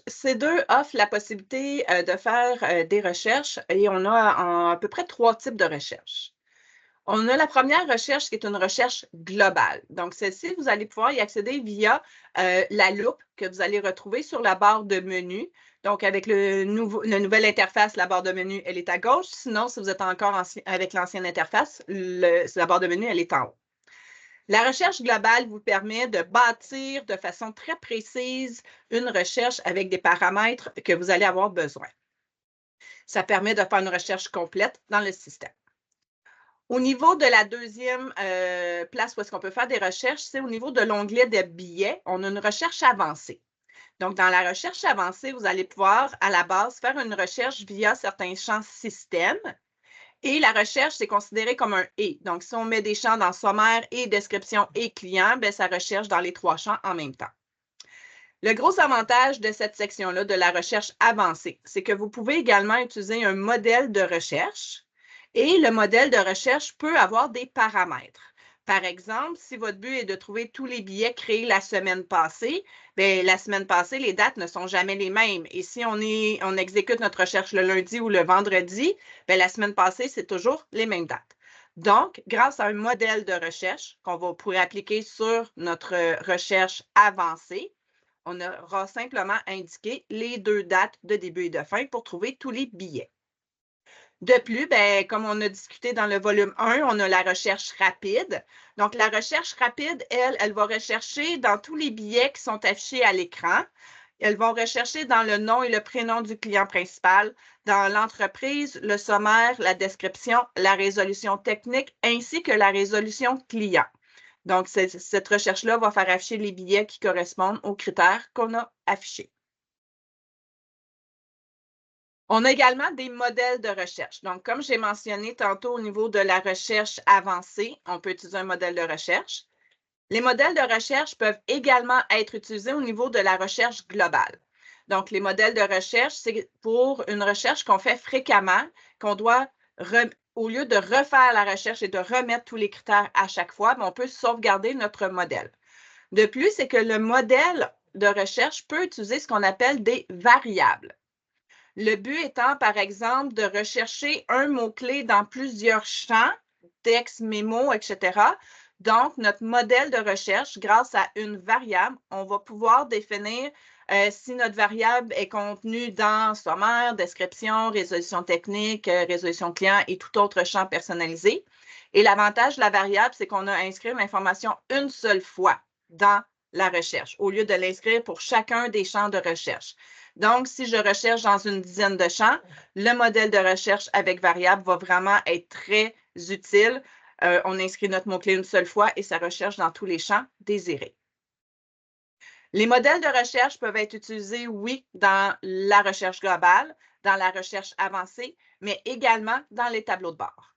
Ces deux offrent la possibilité de faire des recherches et on a à peu près trois types de recherches. On a la première recherche qui est une recherche globale. Donc, celle-ci, vous allez pouvoir y accéder via la loupe que vous allez retrouver sur la barre de menu. Donc, avec la nouvelle interface, la barre de menu, elle est à gauche. Sinon, si vous êtes encore avec l'ancienne interface, la barre de menu, elle est en haut. La recherche globale vous permet de bâtir de façon très précise une recherche avec des paramètres que vous allez avoir besoin. Ça permet de faire une recherche complète dans le système. Au niveau de la deuxième place où est-ce qu'on peut faire des recherches, c'est au niveau de l'onglet de billets. On a une recherche avancée. Donc, dans la recherche avancée, vous allez pouvoir, à la base, faire une recherche via certains champs système. Et la recherche, c'est considéré comme un « et ». Donc, si on met des champs dans sommaire et description et client, bien, ça recherche dans les trois champs en même temps. Le gros avantage de cette section-là, de la recherche avancée, c'est que vous pouvez également utiliser un modèle de recherche et le modèle de recherche peut avoir des paramètres. Par exemple, si votre but est de trouver tous les billets créés la semaine passée, bien, la semaine passée, les dates ne sont jamais les mêmes. Et si on exécute notre recherche le lundi ou le vendredi, bien, la semaine passée, c'est toujours les mêmes dates. Donc, grâce à un modèle de recherche qu'on va pouvoir appliquer sur notre recherche avancée, on aura simplement indiqué les deux dates de début et de fin pour trouver tous les billets. De plus, bien, comme on a discuté dans le volume 1, on a la recherche rapide. Donc, la recherche rapide, elle va rechercher dans tous les billets qui sont affichés à l'écran. Elles vont rechercher dans le nom et le prénom du client principal, dans l'entreprise, le sommaire, la description, la résolution technique, ainsi que la résolution client. Donc, cette recherche-là va faire afficher les billets qui correspondent aux critères qu'on a affichés. On a également des modèles de recherche. Donc, comme j'ai mentionné tantôt au niveau de la recherche avancée, on peut utiliser un modèle de recherche. Les modèles de recherche peuvent également être utilisés au niveau de la recherche globale. Donc, les modèles de recherche, c'est pour une recherche qu'on fait fréquemment, qu'on doit, au lieu de refaire la recherche et de remettre tous les critères à chaque fois, on peut sauvegarder notre modèle. De plus, c'est que le modèle de recherche peut utiliser ce qu'on appelle des variables. Le but étant, par exemple, de rechercher un mot-clé dans plusieurs champs, texte, mémo, etc. Donc, notre modèle de recherche, grâce à une variable, on va pouvoir définir si notre variable est contenue dans sommaire, description, résolution technique, résolution client et tout autre champ personnalisé. Et l'avantage de la variable, c'est qu'on a inscrit l'information une seule fois dans la recherche, au lieu de l'inscrire pour chacun des champs de recherche. Donc, si je recherche dans une dizaine de champs, le modèle de recherche avec variable va vraiment être très utile. On inscrit notre mot-clé une seule fois et ça recherche dans tous les champs désirés. Les modèles de recherche peuvent être utilisés, oui, dans la recherche globale, dans la recherche avancée, mais également dans les tableaux de bord.